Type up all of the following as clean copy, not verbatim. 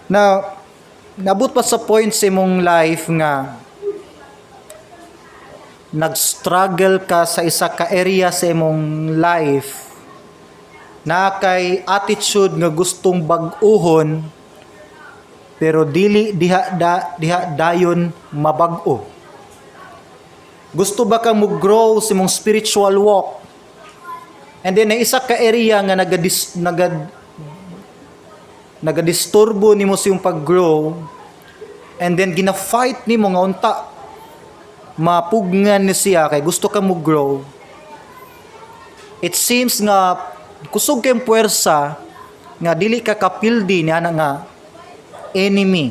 Na nabot pa sa point sa imong life nga nag-struggle ka sa isa ka area sa imong life na kay attitude nga gustong bag-uhon pero diha dayon mabag-o. Gusto ba kang mo-grow sa imong spiritual walk? And then na isa ka area nga nagadisturbo nimo sa iyong pag-grow, and then gina-fight nimo nga unta mapugnan ni siya kay gusto ka mo-grow. It seems nga kusog kayong puwersa nga dili ka kapildi ni ana nga enemy.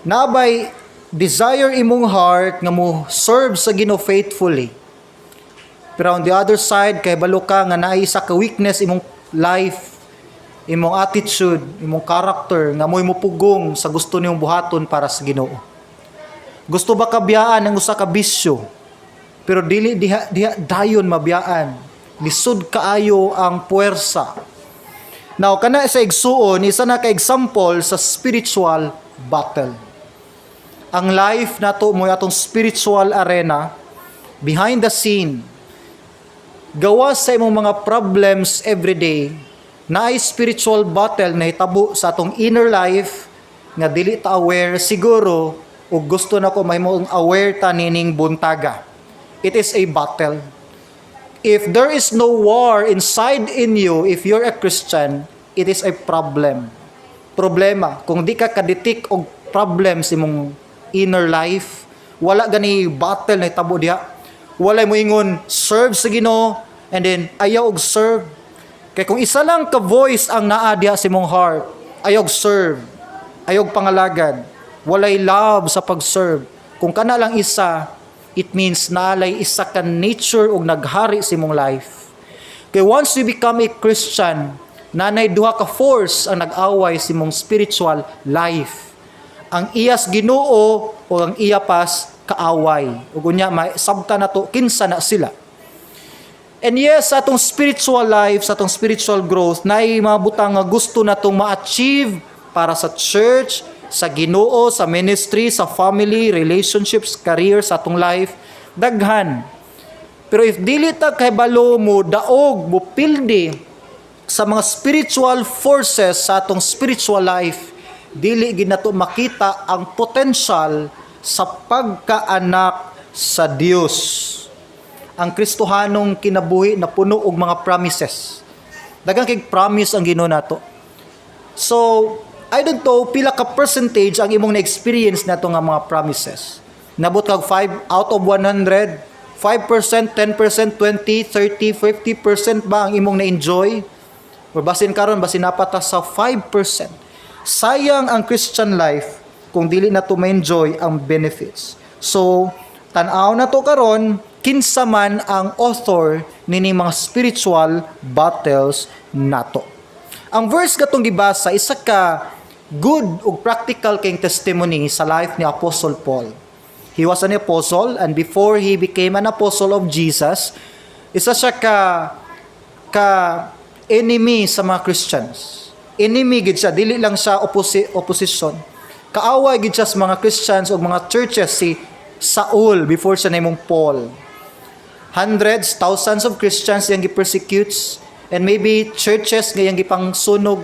Nabay desire imong heart nga mo serve sa Ginoo faithfully. Pero on the other side kay balo ka nga naay isa ka weakness imong life, imong attitude, imong character nga mo'y mupugong sa gusto niyong buhaton para sa Ginoo. Gusto ba kabiyaan ang usa ka bisyo? Pero diha dayon mabiyaan. Lisod kaayo ang puwersa. Now kana sa igsuon isa na ka example sa spiritual battle. Ang life nato mo atong spiritual arena, behind the scene. Gawas sa imong mga problems everyday, na ay spiritual battle na hitabo sa atong inner life nga dili ta aware siguro ug gusto nako mahimong aware ta nining buntaga. It is a battle. If there is no war inside in you, if you're a Christian, it is a problem. Problema kung di ka kaditik og problems imong inner life, wala gani battle na hitabo diha. Wala mo ingon serve sa Ginoo and then ayaw og serve. Kaya kung isa lang ka voice ang naa diha sa imong heart, ayaw serve, ayaw pangalagad, walay love sa pag-serve. Kung kana lang isa, it means naalay isa ka nature og naghari sa imong life. Kaya once you become a Christian, nanay duha ka force ang nag-away sa imong spiritual life. Ang iyas Ginoo o ang iya pas kaaway. Ug unya sabta nato kinsa na sila. And yes, sa atong spiritual life, sa atong spiritual growth, naay mga butang nga gusto natong ma-achieve para sa church, sa Ginoo, sa ministry, sa family, relationships, career, sa atong life, daghan. Pero if dili ta kay balo mo daog, mupildi sa mga spiritual forces sa atong spiritual life, dili gid nato makita ang potential sa pagkaanak sa Dios. Ang Kristohanong kinabuhi na puno og mga promises. Daghang kay promise ang Ginoo nato. So, I don't know pila ka percentage ang imong na-experience nato nga mga promises. Nabot kag 5 out of 100, 5%, 10%, 20, 30, 50% ba ang imong na-enjoy? Or basin karon basin napata sa 5%. Sayang ang Christian life kung dili nato ma-enjoy ang benefits. So, tan-aw nato karon kinsa man ang author nini mga spiritual battles nato. Ang verse katong gibasa isa ka good ug practical kayong testimony sa life ni Apostle Paul. He was an apostle, and before he became an apostle of Jesus, isa siya ka enemy sa mga Christians. Enemy gid siya, dili lang siya opposition. Kaaway gid siya sa mga Christians ug mga churches si Saul before siya namong Paul. Hundreds, thousands of Christians yang gi-persecutes, and maybe churches nga yang gipang sunog.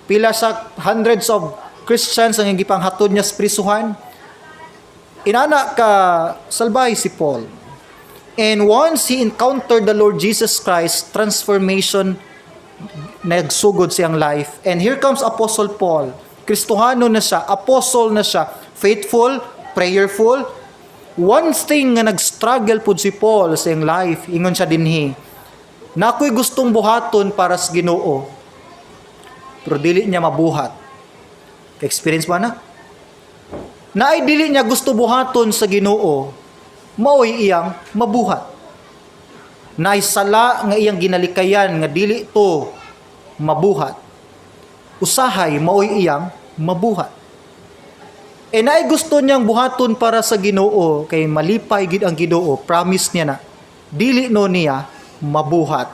Pila sa hundreds of Christians ang gipang hatod niya sa prisuhan. Inana ka salbahe si Paul. And once he encountered the Lord Jesus Christ, transformation nagsugod siyang life. And here comes Apostle Paul. Kristohano na siya, apostle na siya, faithful, prayerful. One thing nga nag-struggle pud si Paul sa iyang life, ingon siya dinhi, na ako'y gustong buhaton para sa Ginoo, pero dili niya mabuhat. Ka-experience ba na? Na ay dili niya gusto buhaton sa Ginoo, maoy iyang mabuhat. Na ay sala nga iyang ginalikayan nga dili to mabuhat. Usahay maoy iyang mabuhat. E naay gusto niyang buhaton para sa Ginoo, kay malipay gid ang Ginoo, promise niya na dili no niya mabuhat.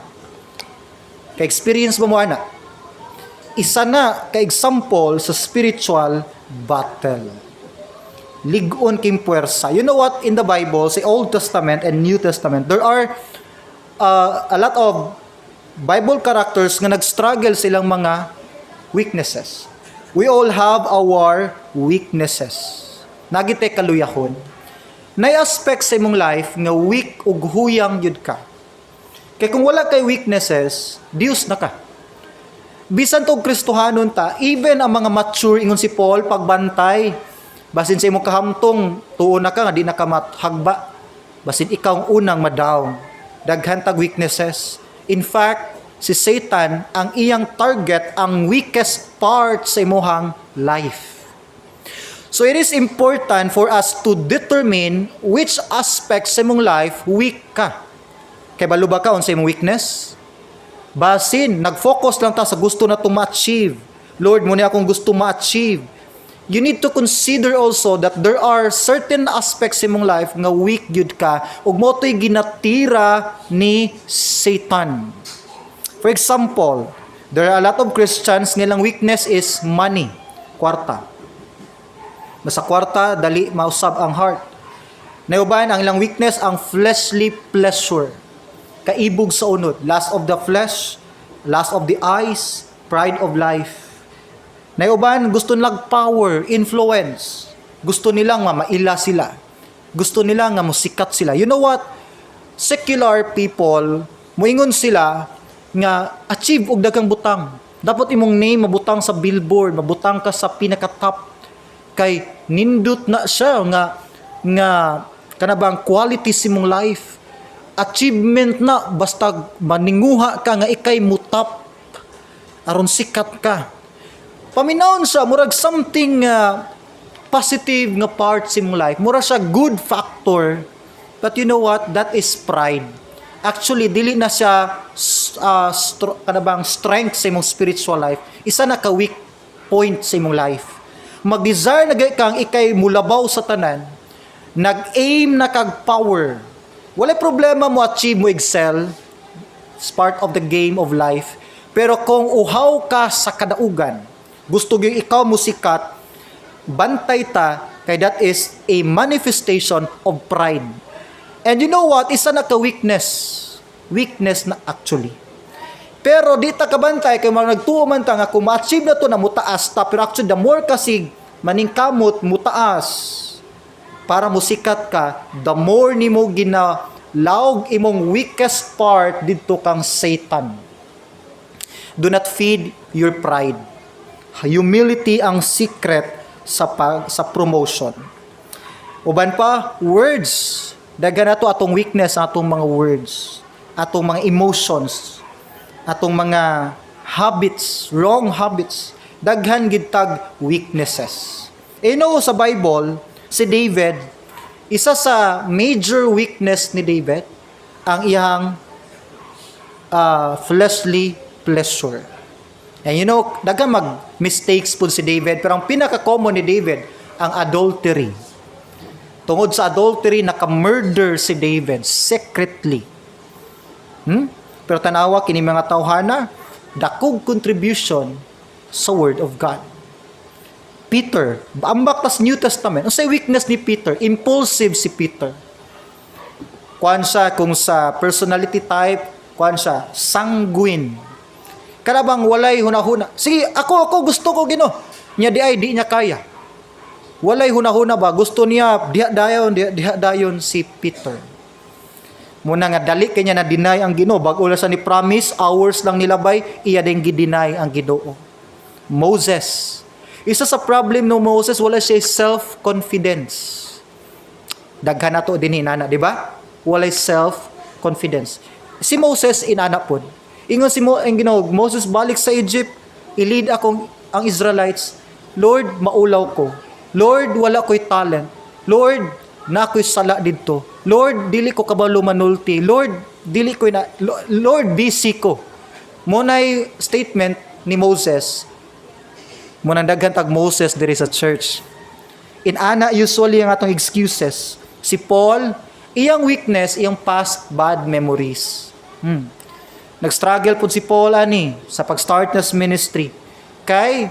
Kay experience ba mo ana? isa na ka example sa spiritual battle. Ligon king puwersa. You know what? In the Bible, sa Old Testament and New Testament, there are a lot of Bible characters nga nag-struggle silang mga weaknesses. We all have our weaknesses. Nagite kaluyahon. Nay aspect sa imong life nga weak ug huyang yun ka. Kaya kung wala kay weaknesses, Dios na ka. Bisan tog Kristohanon ta, even ang mga mature, ingon si Paul, pagbantay, basin sa imong kahamtong, tuon na ka nga, di na ka mathagba. Basin ikaw ang unang madown. Daghan tag weaknesses. In fact, si Satan, ang iyang target, ang weakest part sa imuhang life. So it is important for us to determine which aspects sa imong life weak ka. Kay balo ba ka sa imong weakness? Basin, nag-focus lang ta sa gusto na itong ma-achieve. Lord, muna akong gusto ma-achieve. You need to consider also that there are certain aspects sa imong life nga weak gyud ka ug mo to'y ginatira ni Satan. For example, there are a lot of Christians nga ilang weakness is money, kwarta. Nasa kwarta, dali mausab ang heart. Nauban, ang ilang weakness, ang fleshly pleasure. Kaibog sa unod. Lust of the flesh, lust of the eyes, pride of life. Nauban, gusto nilang power, influence. Gusto nilang maila sila. Gusto nilang nga musikat sila. You know what? Secular people, moingon sila nga achieve og daghang butang. Dapat imong name mabutang sa billboard, mabutang ka sa pinaka-top. Kay nindot na siya nga kanabang quality sa imong life. Achievement na basta maninguha ka nga ikay mutap aron sikat ka. Paminawon siya murag something positive nga part sa imong life. Mura siya good factor. But you know what? That is pride. Actually dili na siya kanabang strength sa imong spiritual life. Isa na ka weak point sa imong life. Mag-desire na kang ikay mulabaw sa tanan, nag-aim na kag power. Walay problema mo achieve mo excel. It's part of the game of life. Pero kung uhaw ka sa kadaugan, gusto gyud ikaw musikat, bantay ta kay that is a manifestation of pride. And you know what? Isa na ka weakness. Weakness na actually. Pero di ta kabantay kay mga nagtuo man ta nga kung ma-achieve na to na mutaas ta, pero actually the more kasig maningkamot mutaas para musikat ka, the more nimo ginalawg imong weakest part didto kang Satan. Do not feed your pride. Humility ang secret sa promotion. Uban pa, words. Dagan nato atong weakness, atong mga words, atong mga emotions, atong mga habits, wrong habits, daghan gid tag weaknesses. Sa Bible, si David, isa sa major weakness ni David, ang iyang fleshly pleasure. And daghan mag-mistakes po si David, pero ang pinaka-common ni David, ang adultery. Tungod sa adultery, naka-murder si David secretly. Pero tanawa kini mga tawhana, dakog contribution sa Word of God. Peter, ambak tas New Testament. Unsay weakness ni Peter? Impulsive si Peter. Kuan siya kung sa personality type, kuan siya sanguine. Karabang walay hunahuna. Sige, ako gusto ko Ginoo. Nya di niya kaya. Walay hunahuna ba? Gusto niya diha dayon si Peter. Muna nga dali kanya na deny ang Ginoo bag ula sa ni promise hours lang nilabay iya ding gideny ang Ginoo. Moses, isa sa problem no Moses, wala siya self-confidence. Daghan nato dinhi nana, di ba? Wala self-confidence. Si Moses inana pod. Ingon ang Ginoo, Moses balik sa Egypt, i-lead akong ang Israelites. Lord, maulaw ko. Lord, wala ko'y talent. Lord, na ako'y sala dito. Lord, dili ko kabalo manulti. Lord, Lord, busy ko. Muna'y statement ni Moses. Munang daghan tag Moses diri sa church. Inana usually ang atong excuses. Si Paul, iyang weakness, iyang past bad memories. Nag-struggle po si Paul sa pag-start ng ministry. Kay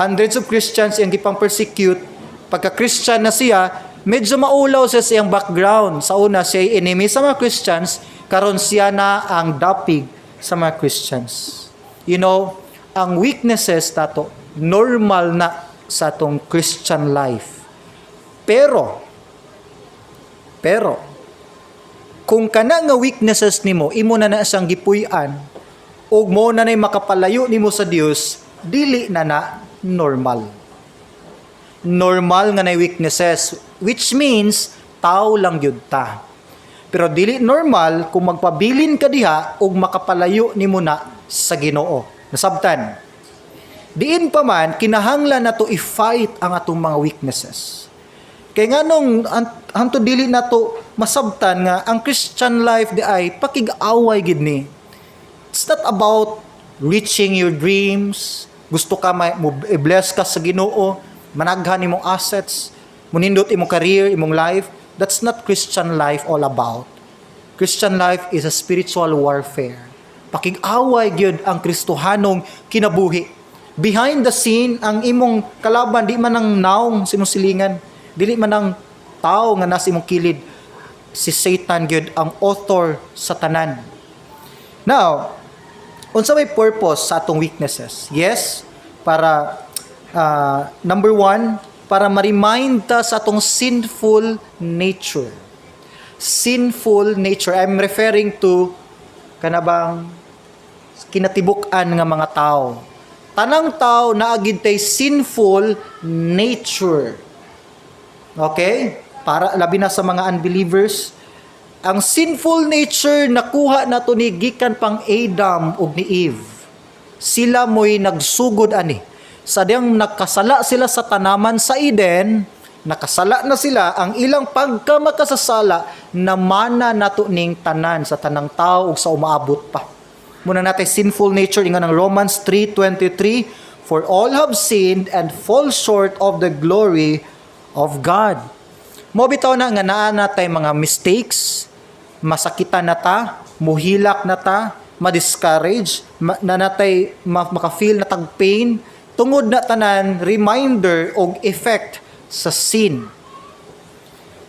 hundreds of Christians yung gipang persecute. Pagka Christian na siya, medyo maulaw siya sa iyang background. Sa una, siya ay enemy sa mga Christians, karon siya na ang dapig sa mga Christians. You know, ang weaknesses nato, normal na sa atong Christian life. Pero, kung kana nga weaknesses nimo, imo na siyang gipuy-an, ug mo na nay makapalayo nimo sa Dios, dili na normal. Normal nga nay weaknesses, which means tao lang gyud ta. Pero dili normal kung magpabilin ka diha ug makapalayo nimo na sa Ginoo. Nasabtan. Diin pa man kinahanglan nato i-fight ang atong mga weaknesses. Kay nganong hanto dili nato masabtan nga ang Christian life di ay pakig-away gid ni. It's not about reaching your dreams. Gusto ka i-bless ka sa Ginoo, managhan imong assets, munindot imong career, imong life. That's not Christian life all about. Christian life is a spiritual warfare. Pakig-away gyud ang Kristohanong kinabuhi. Behind the scene, ang imong kalaban di man ang naong sa imong silingan, dili man ang tao nga nasa imong kilid. Si Satan gyud ang author sa tanan. Now, unsa may purpose sa atong weaknesses? Yes, para number 1, para ma-remind ta sa atong sinful nature. Sinful nature, I'm referring to kanabang kinatibuk-an nga mga tao. Tanang tao naagid tay sinful nature. Okay? Para labi na sa mga unbelievers, ang sinful nature nakuha nato ni gikan pang Adam ug ni Eve. Sila mo'y nagsugod ani. Sa diyang nakasala sila sa tanaman sa Eden, nakasala na sila, ang ilang pagkamakasasala namana nato ning tanan sa tanang tao ug sa umaabot pa. Muna natin sinful nature ingon ng Romans 3:23, for all have sinned and fall short of the glory of God. Mo bitaw na nga naa natay mga mistakes, masakitan na ta, muhilak na ta, ma-discourage, na natay maka-feel na tag pain, tungod na tanan reminder og effect sa sin.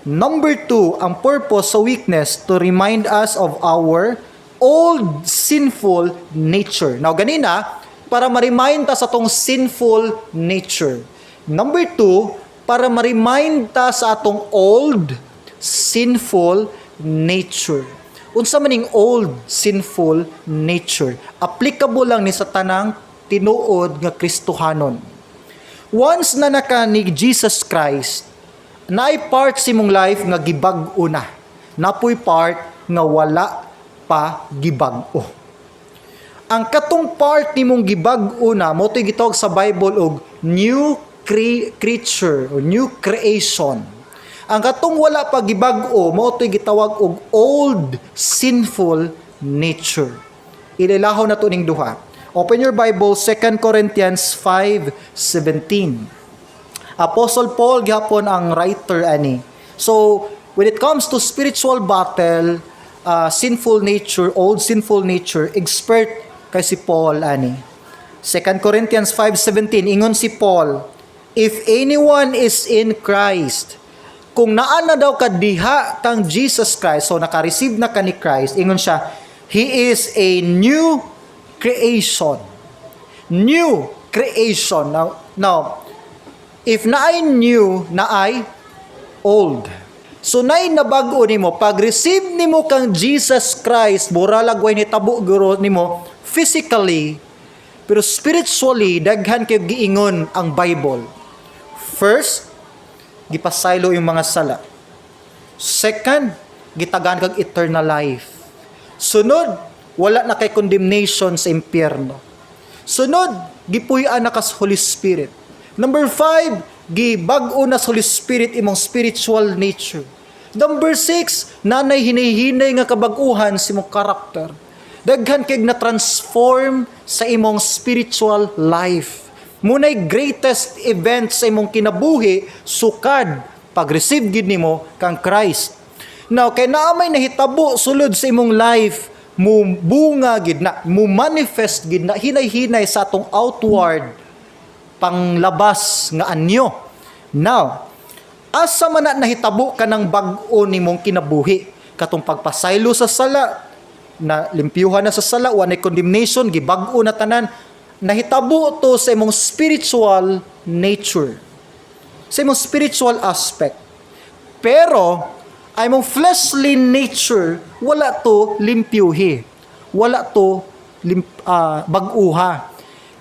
Number 2, ang purpose sa weakness to remind us of our old sinful nature. Now ganina, para ma-remind ta sa tong sinful nature. Number 2, para ma-remind ta sa atong old sinful nature. Unsa maning old sinful nature? Applicable lang ni sa tanang tinuod nga Kristohanon. Once na naka ni Jesus Christ, naay part sa imong life nga gibag-o na. Napoy part nga wala pa gibag-o. Ang katong part nimong gibag-o na, mo to'y gitawag sa Bible og new creature o new creation. Ang katong wala pa gibag-o, mo to'y gitawag og old sinful nature. Ililahaw na to ning duha. Open your Bible, 2 Corinthians 5:17. Apostle Paul gihapon ang writer ani. So, when it comes to spiritual battle, sinful nature, old sinful nature, expert kay si Paul ani. 2 Corinthians 5:17 ingon si Paul, if anyone is in Christ, kung naa na daw ka diha kang Jesus Christ, so naka-receive na ka ni Christ, ingon siya, he is a new creation. New creation. Now if naay new, naay old. So nay nabag-o nimo pag receive nimo kang Jesus Christ, muralag way nitabo guro nimo physically, pero spiritually daghan kay giingon ang Bible. First, gipasaylo yung mga sala. Second, gitagan kag eternal life. Sunod, wala na kay condemnation sa impyerno. Sunod, gipuy-an na ka sa Holy Spirit. Number 5, gibag-o na sa Holy Spirit imong spiritual nature. Number 6, nanay hinihinay nga kabag-uhan sa imong karakter. Daghan kay na-transform sa imong spiritual life. Munay greatest event sa imong kinabuhi, sukad, pag-receive gid nimo kang Christ. Now, kay naamay nahitabo sulod sa imong life, mubunga gid na, mu-manifest gid na, hinay-hinay sa atong outward panglabas nga anyo. Now, asa man na nahitabo ka ng bag-o nimong kinabuhi, katong pagpasaylo sa sala, na limpyuhan na sa sala, wanay condemnation, gibag-o na tanan, nahitabo to sa imong spiritual nature, sa imong spiritual aspect. Pero, ay imong fleshly nature, wala to limpyuhi, wala to bag-uha.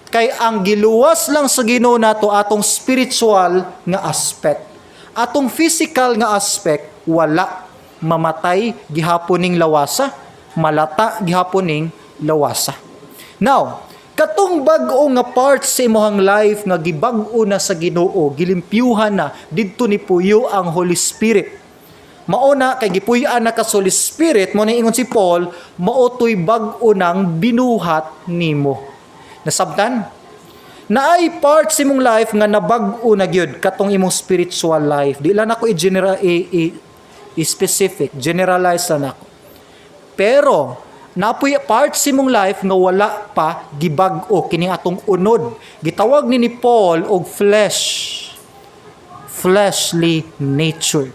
Kay ang giluwas lang sa Ginoo nato atong spiritual nga aspect. Atong physical nga aspect, wala. Mamatay, gihapon ning lawasa. Malata, gihapon ning lawasa. Now, katong bag-o nga part sa imong life nga gibag-o na sa Ginoo, gilimpyuhan na, didto ni puyo ang Holy Spirit. Mauna, kay gipuy-an na ka sa Holy Spirit, mo na ingon si Paul, maotoy bag-o nang binuhat nimo. Nasabtan? Naay part sa imong life nga nabag-o na gyud katong imong spiritual life. Di lang ako i-specific, generalize na ako. Pero napoy part sa imong life nga wala pa gibag-o kining atong unod. Gitawag ni Paul og fleshly nature.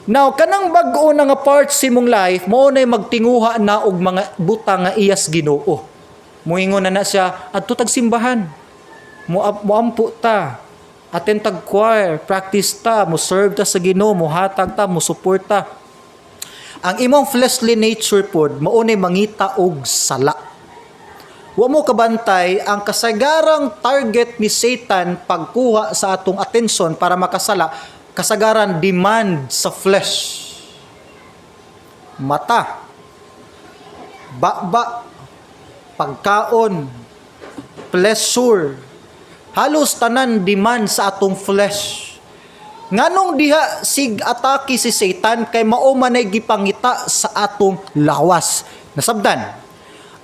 Now, kanang bag-o na nga part sa imong life, mo na magtinguha na og mga butang nga iyas Ginoo. Muingon na siya, adto tag simbahan. Muampo ta. Attend tag choir, practice ta, mo serve ta sa Ginoo, mo hatag ta, mo support ta. Ang imong fleshly nature pod mao nay mangita og sala. Wa mo kabantay ang kasagarang target ni Satan pagkuha sa atong atensyon para makasala, kasagaran demand sa flesh. Mata, baba, pagkaon, pleasure, halos tanan demand sa atong flesh. Nganong diha sig atake si Satan kay mao manay gipangita sa atong lawas. Nasabdan?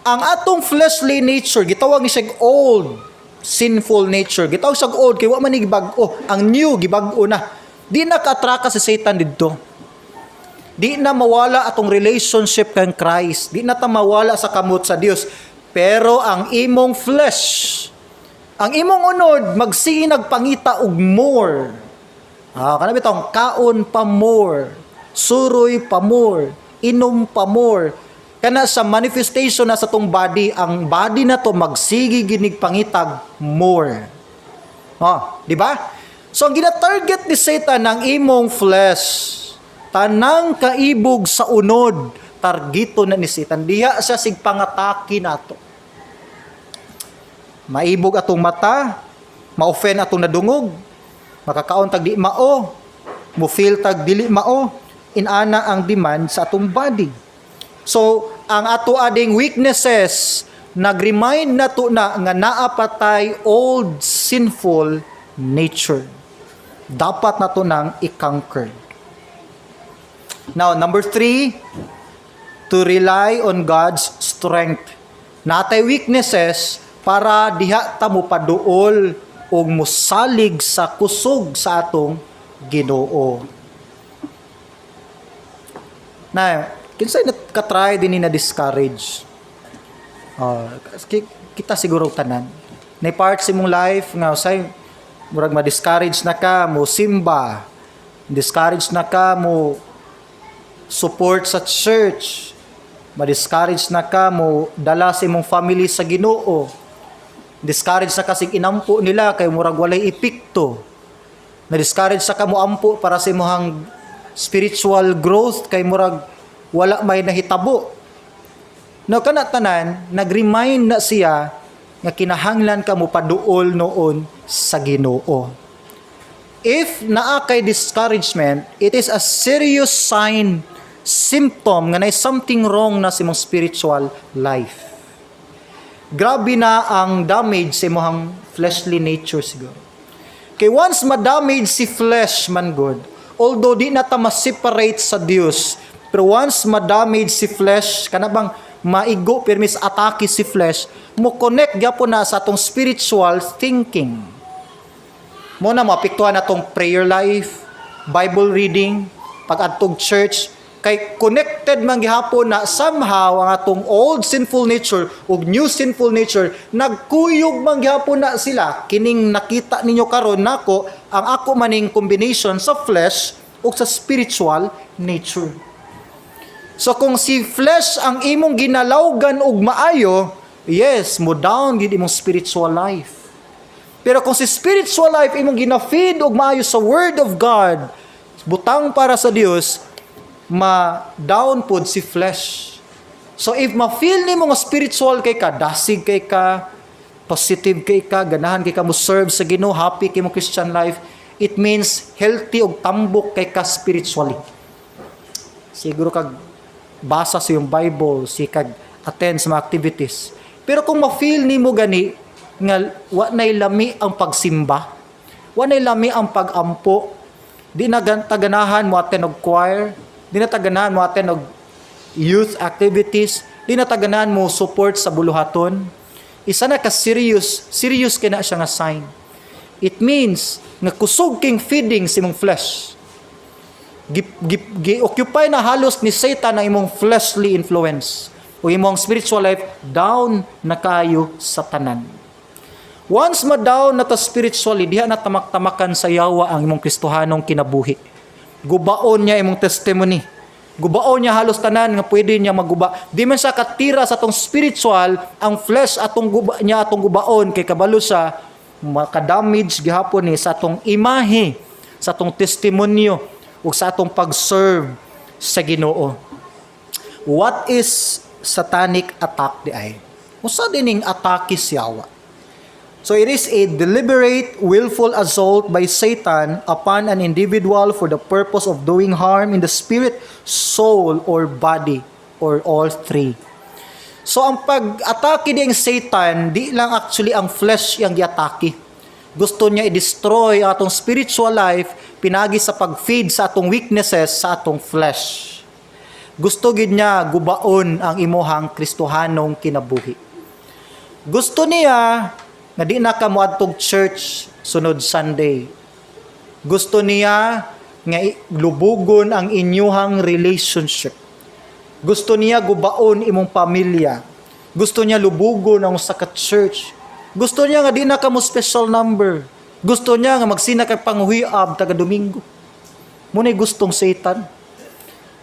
Ang atong fleshly nature gitawag ni siya old sinful nature. Gitawag siya old kay wa man ni bag-o. Ang new gibag-o na. Di na ka-atraka si Satan didto. Di na mawala atong relationship kang Christ. Di na ta mawala sa kamot sa Dios. Pero ang imong flesh, ang imong unod magsige nagpangita og more. Kana bitong kaon pa more, suroy pa more, inom pa more. Kana sa manifestation na sa tong body, ang body na to magsigi ginig pangitag more. Di ba? So ang gina-target ni Satan ang imong flesh, tanang kaibog sa unod, targito na ni Satan. Diha siya sig pangatake nato. Maibog atong mata, ma-offend atong nadungog, makakaon tag di mao, mo feel tag dili mao, inana ang demand sa atong body. So, ang ato ading weaknesses nag-remind nato na nga naa patay old sinful nature. Dapat nato nang i-conquer. Now, number 3, to rely on God's strength. Natay weaknesses para diha ta mo paduol o musalig sa kusog sa atong Ginoo. Na, kinsay ka-try din na discourage. Kita siguro tanan. Na part sa imong life nga say murag ma-discourage na ka mo simba. Discourage na ka mo support sa church. Ma-discourage na ka mo dala sa imong family sa Ginoo. Discourage sa kasig inampo nila kay murag walay epekto. Na-discourage sa kamo ampo para sa imong spiritual growth kay murag wala may nahitabo. No kana tanan nag-remind na siya nga kinahanglan ka mo paduol noon sa Ginoo. If naa kay discouragement, it is a serious symptom nga na something wrong na sa imong spiritual life. Grabe na ang damage sa imong fleshly nature siguro. Kay once ma-damage si flesh man good, although di na ta ma-separate sa Dios, pero once ma-damage si flesh, kana bang maigo permis atake si flesh, mo connect gyapon na sa atong spiritual thinking. Mo na maapektuhan atong prayer life, Bible reading, pag-adtog church, Kay connected man gihapon na somehow ang atong old sinful nature ug new sinful nature nagkuyog man gihapon na sila. Kining nakita ninyo karon nako ang ako maning combination sa flesh ug sa spiritual nature. So kung si flesh ang imong ginalawgan og maayo, yes, mo down gid imong spiritual life. Pero kung si spiritual life imong gina-feed og maayo sa word of God, butang para sa Dios, ma-down pod si flesh. So if ma-feel nimo nga spiritual kay ka, dasig kay ka, positive kay ka, ganahan kay ka mo serve sa Ginoo, happy kay mo Christian life, it means healthy og tambok kay ka spiritually. Siguro kag basa sa yung Bible, si kag attend sa mga activities. Pero kung ma-feel nimo gani nga wa nay lami ang pagsimba, wa nay lami ang pagampo, di na taganahan mo attend og choir, di na taganahan mo attend og youth activities, di na taganahan mo support sa buluhaton, isa na ka serious kay na siya nga sign. It means nga kusog king feeding sa imong flesh. Gi-occupy na halos ni Satan ang imong fleshly influence o imong spiritual life down na kayo sa tanan. Once ma-down na ta spiritually, diha na tamak-tamakan sa yawa ang imong Kristohanong kinabuhi. Gubaon niya imong testimony. Gubaon niya halos tanan nga pwede niya maguba. Di man siya katira sa atong spiritual, ang flesh atong gubaon kay kabalo siya maka-damage gihapon ni sa atong imahe, sa atong testimonyo ug sa atong pag-serve sa Ginoo. What is satanic attack di ay? Usa dining atake si yawa. So it is a deliberate, willful assault by Satan upon an individual for the purpose of doing harm in the spirit, soul, or body, or all three. So ang pag-atake ding Satan, di lang actually ang flesh yung giatake. Gusto niya i-destroy ang atong spiritual life, pinagi sa pag-feed sa atong weaknesses sa atong flesh. Gusto gid niya gubaon ang imuhang Kristohanong kinabuhi. Gusto niya nga di na ka moadtog church sunod Sunday. Gusto niya nga lubugon ang inyuhang relationship. Gusto niya gubaon imong pamilya. Gusto niya lubugon ang usa ka church. Gusto niya nga di na ka mo special number. Gusto niya nga magsina kay panghuiab taga Domingo. Munay gustong Satan.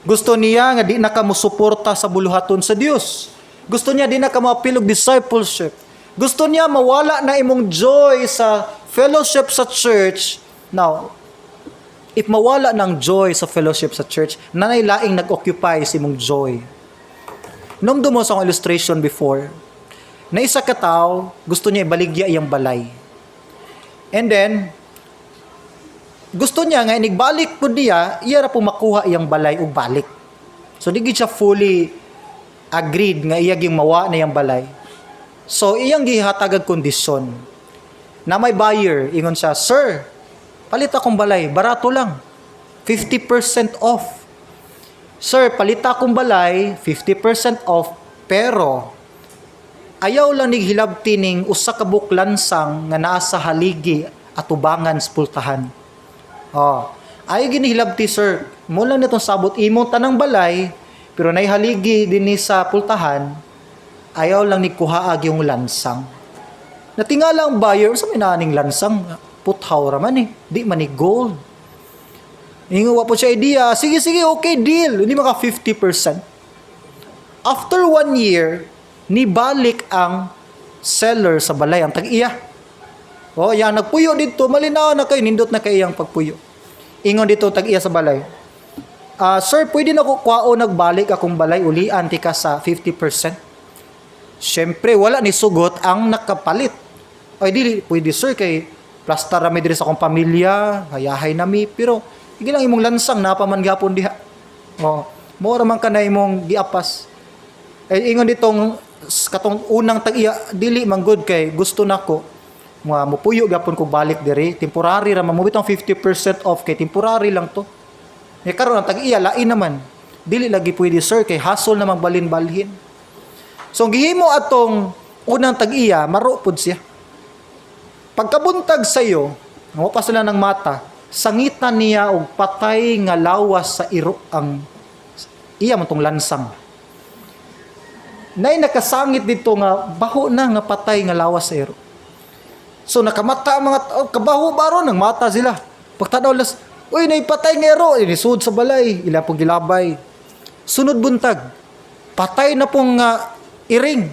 Gusto niya nga di na ka mo suporta sa buluhaton sa Dios. Gusto niya di na ka mo apilog discipleship. Gusto niya mawala na imong joy sa fellowship sa church. Now, if mawala ng joy sa fellowship sa church, nanay laing nag-occupy sa imong joy. Nung dumo sa akong illustration before, na isa ka tao, gusto niya ibaligya iyang balay. And then, gusto niya nga, inigbalik po niya, iya ra po makuha iyang balay o balik. So, di siya fully agreed nga iya yung mawa na iyang balay. So, iyang gihatagag kondisyon na may buyer, ingon siya, "Sir, palit akong balay, barato lang, 50% off. Sir, palit akong balay, 50% off, pero ayaw lang ni hilabti ning usa ka buklansang nga naa sa haligi at ubangan sa pultahan." Oh, ayaw ginihilabti, sir. Mo lang nitong sabot imong tanang balay, pero nay haligi dinhi sa pultahan. Ayaw lang ni kuhaag yung lansang. Natingala ang buyer, sa may naning lansang, puthaw raman di man ni gold. Ingawa po siya idea, sige, okay, deal. Hindi maka 50%. After 1 year, nibalik ang seller sa balay, ang tag-iya. O, yan, nagpuyo dito, malinaw na kayo, nindot na kayo yung pagpuyo. Ingon dito, tag-iya sa balay. Sir, pwede na ko kwao nagbalik akong balay, ulian, tika sa 50%. Siyempre, wala ni sugot ang nakapalit. Ay, di, pwede sir, kay plastar rami diri sa akong pamilya, hayahay nami, pero hindi lang imong lansang, napaman gapon diha. O, mora man ka na imong giapas. Ay, ingon ditong, katong unang tag-iya, dili man good kay gusto nako mupuyo gapon ko balik diri, temporary ra man, mo bitong 50% off, kay temporary lang to. Kaya karon ang tag-iya, lain naman. Dili lagi pwede sir, kay hassle na magbalin-balhin. So, gihimo atong unang tag-iya, marupod siya. Pagkabuntag sa iyo, pa sila ng mata, sangitan niya og patay nga lawas sa iro ang iya man tong lansang. Nay nakasangit dito nga baho na nga patay nga lawas sa ero. So nakamata ang mga kabaho baron ng mata sila. Pagtanaw las, uy nay patay nga ero, inisud sa balay, ila pong gilabay. Sunod buntag, patay na pong iring.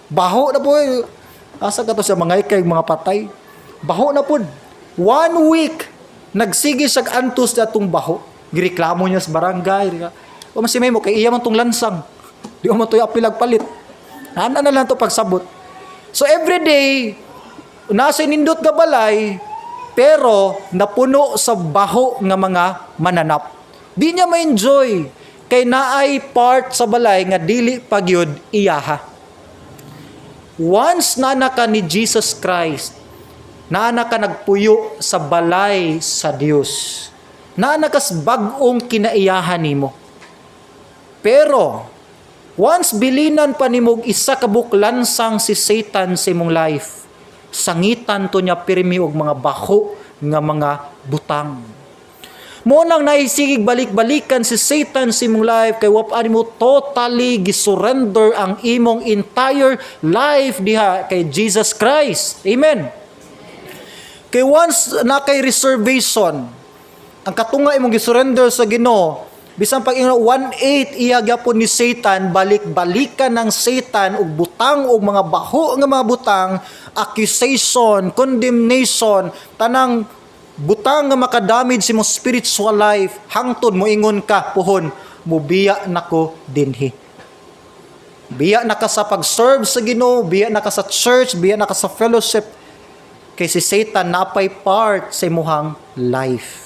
Baho na po. Asa ka to sa mga ikay mga patay. Baho na po. 1 week nagsige siya antos datong baho. Gireklamo niya sa barangay. O masimay mo kay iya man tong lansang. Di mo to apilag palit. Ana na lang to pagsabot. So every day nasa nindot nga balay pero napuno sa baho nga mga mananap. Di niya ma-enjoy kay naay part sa balay nga dili pagyud iyaha. Once na ka ni Jesus Christ, na ka nagpuyo sa balay sa Dios. Na kas bag-ong kinaiyahan nimo. Pero once bilinan pa nimo isa ka buklansang si Satan sa imong life, sangitan to niya pirmi og mga baho nga mga butang. Mo nang naisigig balik-balikan si Satan sa imong life kay wapaan mo totally gisurrender ang imong entire life diha kay Jesus Christ. Amen. Kay once na kay reservation, ang katunga imong gisurrender sa Ginoo, bisan pag 1/8 iya gyapon ni Satan, balik-balikan ng Satan og butang og mga baho nga mga butang, accusation, condemnation, tanang butang nga makadamage sa imong spiritual life, hangtod mo ingon ka puhon, mubiya nako dinhi. Biya na ka sa pag-serve sa Ginoo, biya na ka sa church, biya na ka sa fellowship, kay si Satan napay part sa imuhang life.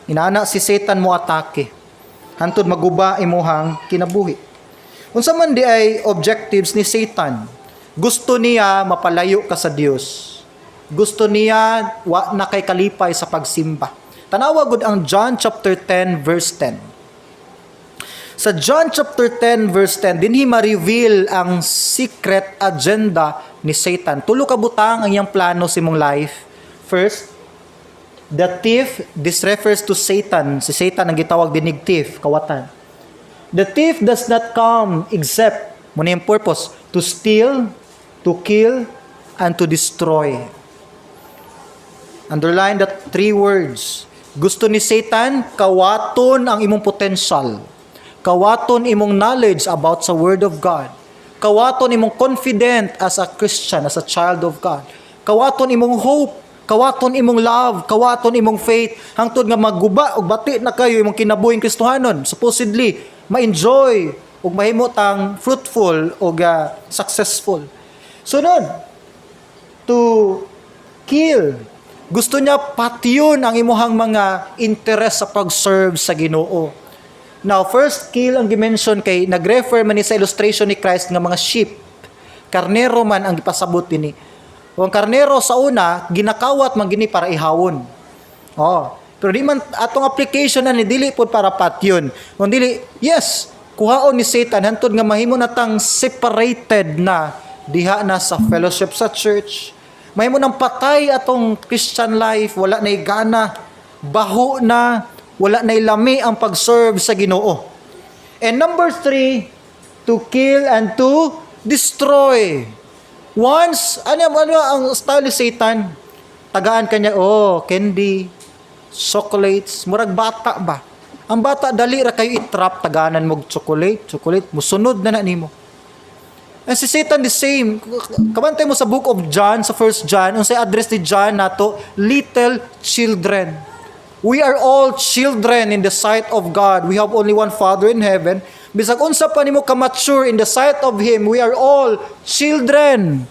Inaana si Satan mo atake. Hantod maguba imuhang kinabuhi. Unsa man di ay objectives ni Satan? Gusto niya mapalayo ka sa Dios. Gusto niya wa na kay kalipay sa pagsimba. Tanawa gud ang John chapter 10 verse 10. Sa John chapter 10 verse 10, dinhi ma-reveal ang secret agenda ni Satan. Tulo ka butang ang iyang plano sa imong life. First, the thief, this refers to Satan. Si Satan ang gitawag dinig thief, kawatan. The thief does not come except, muna yung purpose, to steal, to kill, and to destroy. Underline that 3 words. Gusto ni Satan, kawaton ang imong potential. Kawaton imong knowledge about sa Word of God. Kawaton imong confident as a Christian, as a child of God. Kawaton imong hope, kawaton imong love, kawaton imong faith, hangtod nga magguba og bati na kayo imong kinabuhing Kristohanon. Supposedly, ma-enjoy ug mahimutang fruitful ug successful. Sunod, to kill. Gusto niya patyon ang imuhang mga interest sa pag-serve sa Ginoo. Now, first kill ang dimension kay nag-refer man ni sa illustration ni Christ nga mga sheep. Karnero man ang gipasabot dinhi. O ang karnero sa una ginakawat man gini para ihawon. Oh, pero di man atong application na ni dili pod para patyon. Kung dili, yes, kuhaon ni Satan hantod nga mahimo natang separated na diha na sa fellowship sa church. Mahimo nang patay atong Christian life, wala nay gana, baho na, wala na ilami ang pag-serve sa Ginoo. And number 3, to kill and to destroy. Once, ano ang style ni Satan? Tagaan kanya, candy, chocolates, murag bata ba? Ang bata, dali ra kayo itrap, taganan mo chocolate, musunod na nimo. And si Satan the same. Kabantay mo sa book of John, sa 1 John, unsay address ni John nato, little children. We are all children in the sight of God. We have only one Father in heaven. Bisag unsa pa nimo ka mature in the sight of Him, we are all children.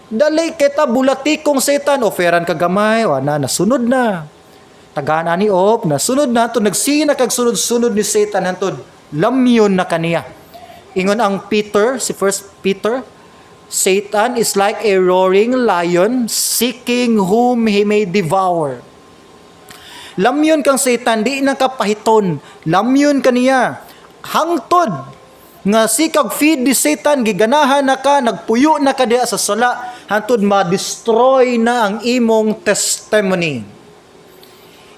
Dali kita bulatikong Satan, oferan ka gamay, nasunod na. Tagana ni nasunod na to, nagsina kag sunod-sunod ni Satan hantod lamyon na kaniya. Ingon ang Peter, si 1 Peter, Satan is like a roaring lion seeking whom he may devour. Lamyon kang Satan, di na kapahiton. Lamyon kaniya. Hangtod nga sikag feed ni Satan, giganahan na ka, nagpuyo na ka diya sa sala, hangtod ma-destroy na ang imong testimony.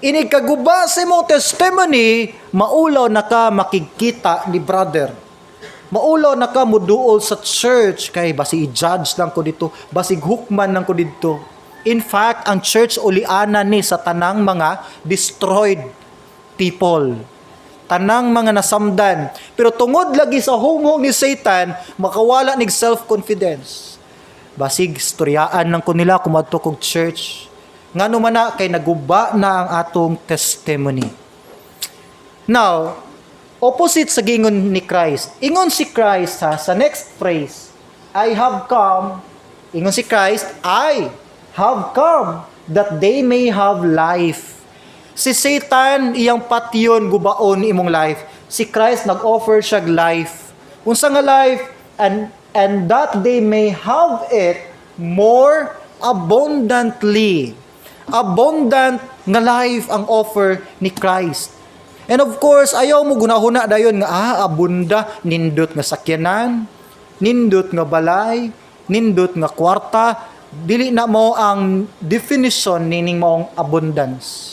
Ini kaguba sa imong testimony, maulaw na ka makikita ni brother. Maulaw na ka muduol sa church kay basi i-judge lang ko dito, basi hukman lang ko dito. In fact, ang church uliana ni sa tanang mga destroyed people. Tanang mga nasamdan. Pero tungod lagi sa hunghong ni Satan, makawala nig self-confidence. Basig storyaan lang ko nila kumadto kog church. Ngano man na kay naguba na ang atong testimony. Now, opposite sa gingon ni Christ. Ingon si Christ sa next phrase, I have come. Ingon si Christ, I have come that they may have life. Si Satan, iyang patyon, gubaon imong life. Si Christ, nag-offer siya life. Unsa nga life? And that they may have it more abundantly. Abundant nga life ang offer ni Christ. And of course, ayaw mo gunahuna dayon nga, abunda, nindot nga sakyanan, nindot nga balay, nindot nga kwarta, dili na mo ang definition nining maong abundance.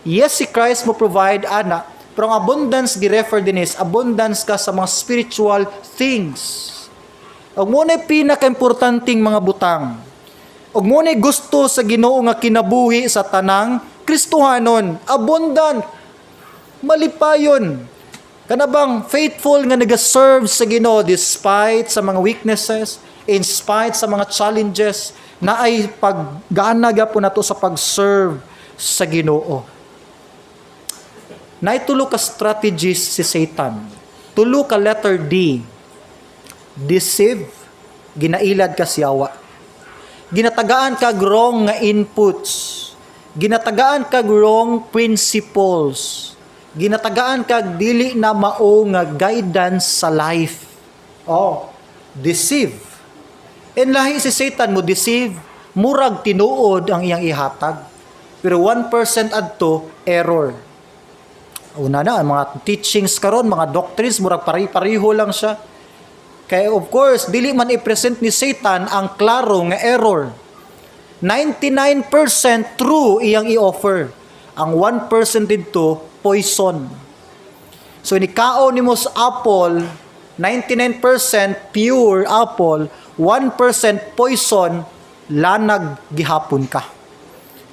Yes, si Christ mo provide, ana, pero ang abundance, gi-refer din is, abundance ka sa mga spiritual things. Og muna'y pinaka-importanting mga butang. Og muna'y gusto sa Ginoo nga kinabuhi sa tanang Kristohanon, abundant, malipayon. Kanabang faithful nga nag-serve sa Ginoo despite sa mga weaknesses, in spite sa mga challenges, na ay paggana gyapon nato sa pag-serve sa Ginoo. Naitulo ka strategies si Satan. Tulo ka letter D. Deceive, ginailad ka siyawa. Ginatagaan kag wrong nga inputs. Ginatagaan kag wrong principles. Ginatagaan kag dili na mao nga guidance sa life. Oh, deceive. And lahi si Satan mo deceive, murag tinuod ang iyang ihatag. Pero 1% adto error. Una na, mga teachings karon, mga doctrines, murag pari-pariho lang siya. Kaya of course, dili man i-present ni Satan ang klaro nga error. 99% true iyang i-offer. Ang 1% dito, poison. So, inikao ni mo sa apple, 99% pure apple, 1% poison, lanag gihapon ka.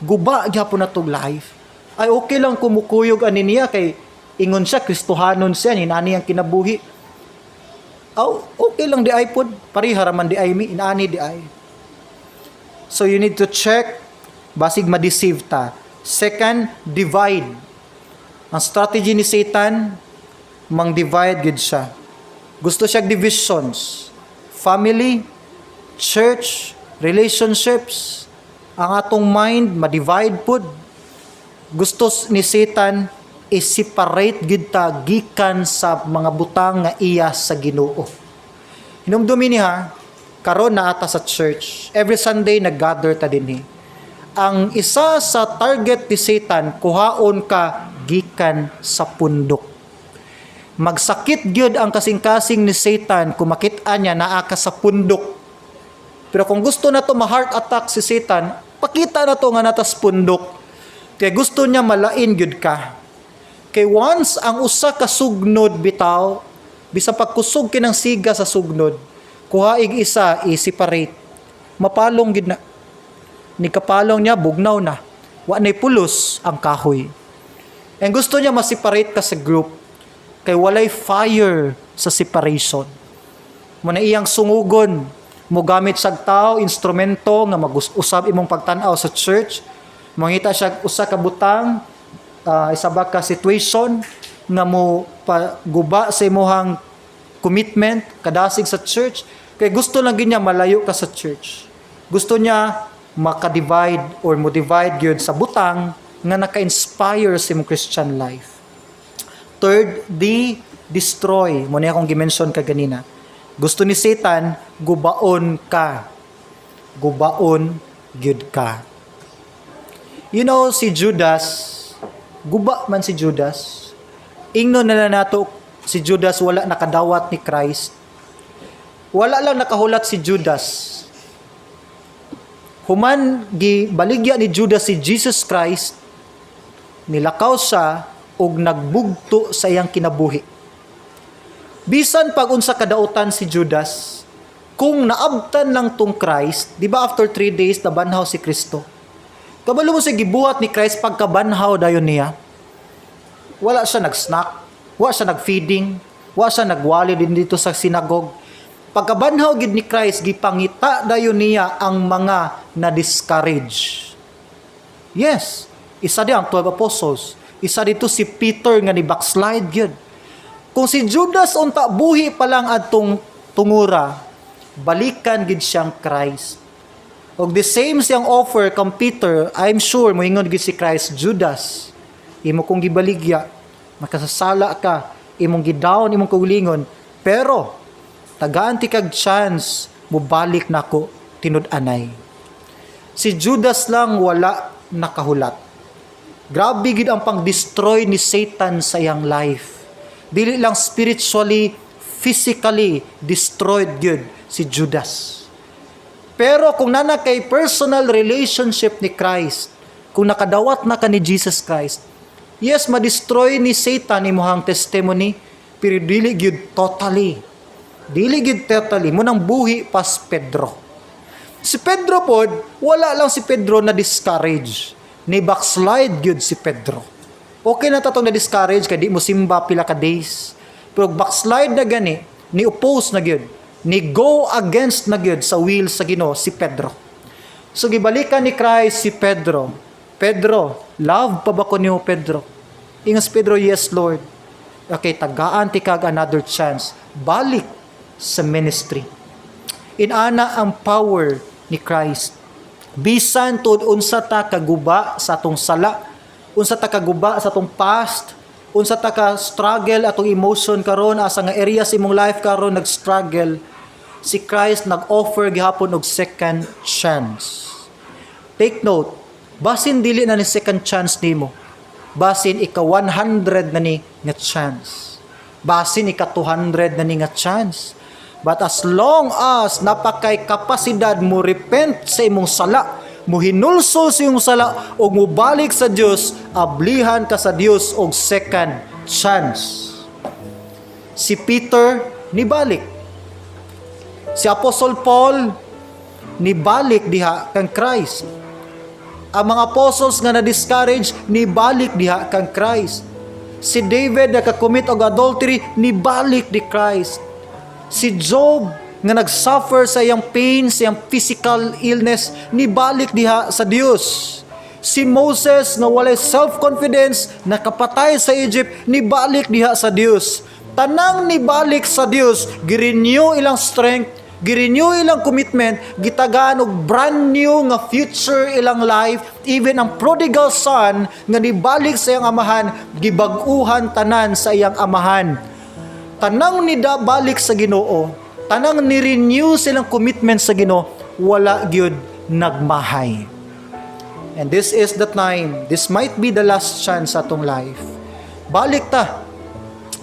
Guba gihapon na tong life. Ay okay lang kumukuyog ani niya kay ingon siya Kristohanon siya, inani ang kinabuhi. Okay lang di ay pod, pariharaman di ay mi, inani di ay. So you need to check, basig ma-deceive ta. Second, divide. Ang strategy ni Satan, mang-divide gid siya. Gusto siya divisions. Family, church, relationships. Ang atong mind, ma-divide pod. Gusto ni Satan, i-separate gid ta gikan sa mga butang nga iya sa Ginoo. Hinumdumi niya, karon na ata sa church. Every Sunday nag-gather ta dinhi. Ang isa sa target ni Satan, kuhaon ka gikan sa pundok. Magsakit gyud ang kasing-kasing ni Satan kung makit-an niya naa ka sa pundok. Pero kung gusto na to ma-heart attack si Satan, pakita na to nga natas pundok. Kaya gusto niya malain gyud ka. Kay once ang usa ka sugnod bitaw, bisa pagkusog kinang siga sa sugnod, kuhaig isa i-separate. Mapalong gid na. Ni kapalong niya bugnaw na. Wa nay pulos ang kahoy. And gusto niya ma-separate ka sa group kay walay fire sa separation. Muna iyang sungugon mo gamit sa tao instrumento nga mag-usab imong pagtan-aw sa church. Mangita siya usa ka butang, isa ba ka situation nga mo paguba sa imuhang commitment kadasig sa church kay gusto lang gid niya malayo ka sa church. Gusto niya maka-divide or mo divide gyud sa butang nga naka-inspire sa imong Christian life. Third, destroy. Mo niya akong gimension kaganina. Gusto ni Satan gubaon ka. Gubaon gyud ka. You know si Judas, guba man si Judas. Ingnon na nato si Judas wala nakadawat ni Christ. Wala lang nakahulat si Judas. Human gibaligya ni Judas si Jesus Christ, nilakaw siya ug nagbugto sa iyang kinabuhi. Bisan pag unsa kadautan si Judas, kung naabtan lang tong Christ, di ba after 3 days nabanhaw si Kristo? Kabalo mo sa gibuhat ni Christ pagkabanhaw dayon niya. Wala siya nag-snack, wala siya nag-feeding, wala siya nagwali din dito sa sinagog. Pagkabanhaw gid ni Christ, gipangita dayon niya ang mga na-discourage. Yes, isa di ang 12 apostles. Isa dito si Peter nga ni backslide gyud. Kung si Judas unta buhi pa lang adtong tungura, balikan gid siyang Christ. Og the same siyang offer kang Peter, I'm sure moingon gid si Christ, Judas, imo kong gibaligya, makasasala ka, imong gidawn, imong kaulingon, pero tagaan ti kag chance mubalik nako tinud-anay. Si Judas lang wala nakahulat. Grabe gid ang pang-destroy ni Satan sa iyang life. Dili lang spiritually, physically destroyed gyud si Judas. Pero kung nana kay personal relationship ni Christ, kung nakadawat na ka ni Jesus Christ, yes, ma-destroy ni Satan imuhang testimony, pero dili gyud totally. Dili gyud totally mo nang buhi pas Pedro. Si Pedro pod, wala lang si Pedro na discourage. Ni backslide gyud si Pedro. Okay na tatong na discourage kay di mo simba pila ka days. Pero backslide na gani, ni oppose na gyud. Ni go against na gyud sa will sa Ginoo si Pedro. So gibalikan ni Christ si Pedro. Pedro, love pa ba ko niyo Pedro? Ingas Pedro, yes Lord. Okay, tagaan ti kag another chance. Balik sa ministry. Inana ang power ni Christ. Bisan tud unsa ta kaguba sa atong sala, unsa ta kaguba sa atong past, unsa ta ka struggle atong emotion karon, asa nga areas imong life karon nag-struggle, si Christ nag-offer gihapon og second chance. Take note, basin dili na ni second chance nimo. Basin ika 100 na ni nga chance. Basin ika 200 na ni nga chance. But as long as napakay kapasidad mo repent sa imong sala, mo hinulso sa imong sala o mo balik sa Dios, ablihan ka sa Dios og second chance. Si Peter nibalik. Si Apostle Paul nibalik diha kang Christ. Ang mga apostles nga na-discourage nibalik diha kang Christ. Si David na ka-commit og adultery nibalik di Christ. Si Job nga nag-suffer sa iyang pain, sa iyang physical illness, nibalik diha sa Dios. Si Moses nga walay self-confidence, nakapatay sa Egypt, nibalik diha sa Dios. Tanang nibalik sa Dios, girenew ilang strength, girenew ilang commitment, gitagaan og brand new nga future ilang life. Even ang prodigal son nga nibalik sa iyang amahan, gibag-uhan tanan sa iyang amahan. Tanang nidabalik sa Ginoo, tanang ni-renew silang commitment sa Ginoo, wala gyud nagmahay. And this is the time, this might be the last chance sa atong life. Balik ta.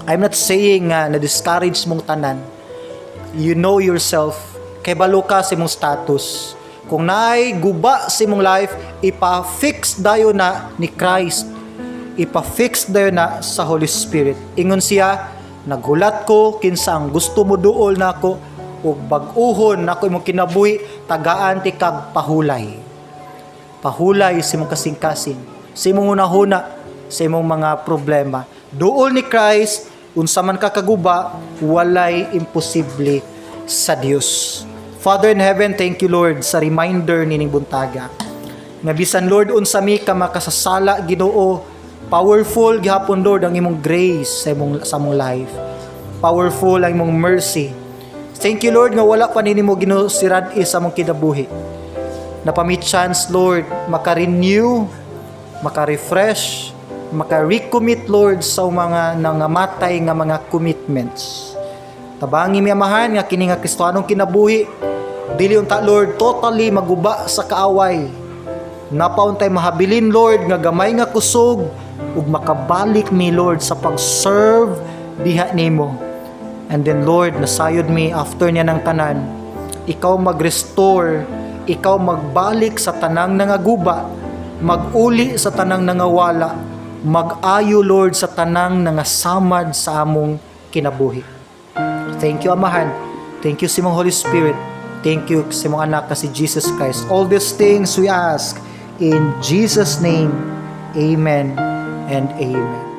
I'm not saying nga na-discourage mong tanan. You know yourself, kay balo ka sa imong status. Kung naay guba sa imong life, ipa-fix dayon na ni Christ. Ipa-fix dayon na sa Holy Spirit. Ingon siya, naghulat ko kinsa ang gusto mo duol nako ug bag-uhon nako imong kinabuhi, tagaan ti kag pahulay. Pahulay sa imong kasing-kasing, sa imong hunahuna, sa imong mga problema. Duol ni Christ, unsa man ka kaguba, walay imposible sa Dios. Father in heaven, thank you Lord sa reminder nining buntaga. Nga bisan Lord unsa mi ka makasasala Ginoo, powerful gihapon Lord ang imong grace sa imong life. Powerful ang imong mercy. Thank you Lord nga wala pa ninimo ginusirad sa among kinabuhi. Napami chance Lord maka-renew, maka-refresh, maka-recommit Lord sa mga nangamatay nga mga commitments. Tabangi mi amahan nga kini nga Kristohanong kinabuhi, dili unta Lord totally maguba sa kaaway. Napauntay mahabilin Lord nga gamay nga kusog ug makabalik mi Lord sa pag-serve diha nimo. And then Lord, nasayod mi after niya ng tanan, ikaw mag-restore, ikaw magbalik sa tanang nangaguba, mag-uli sa tanang nangawala, mag-ayo Lord sa tanang nangasamad sa among kinabuhi. Thank you Amahan. Thank you sa imong Holy Spirit. Thank you sa imong anak na si Jesus Christ. All these things we ask in Jesus' name. Amen and amen.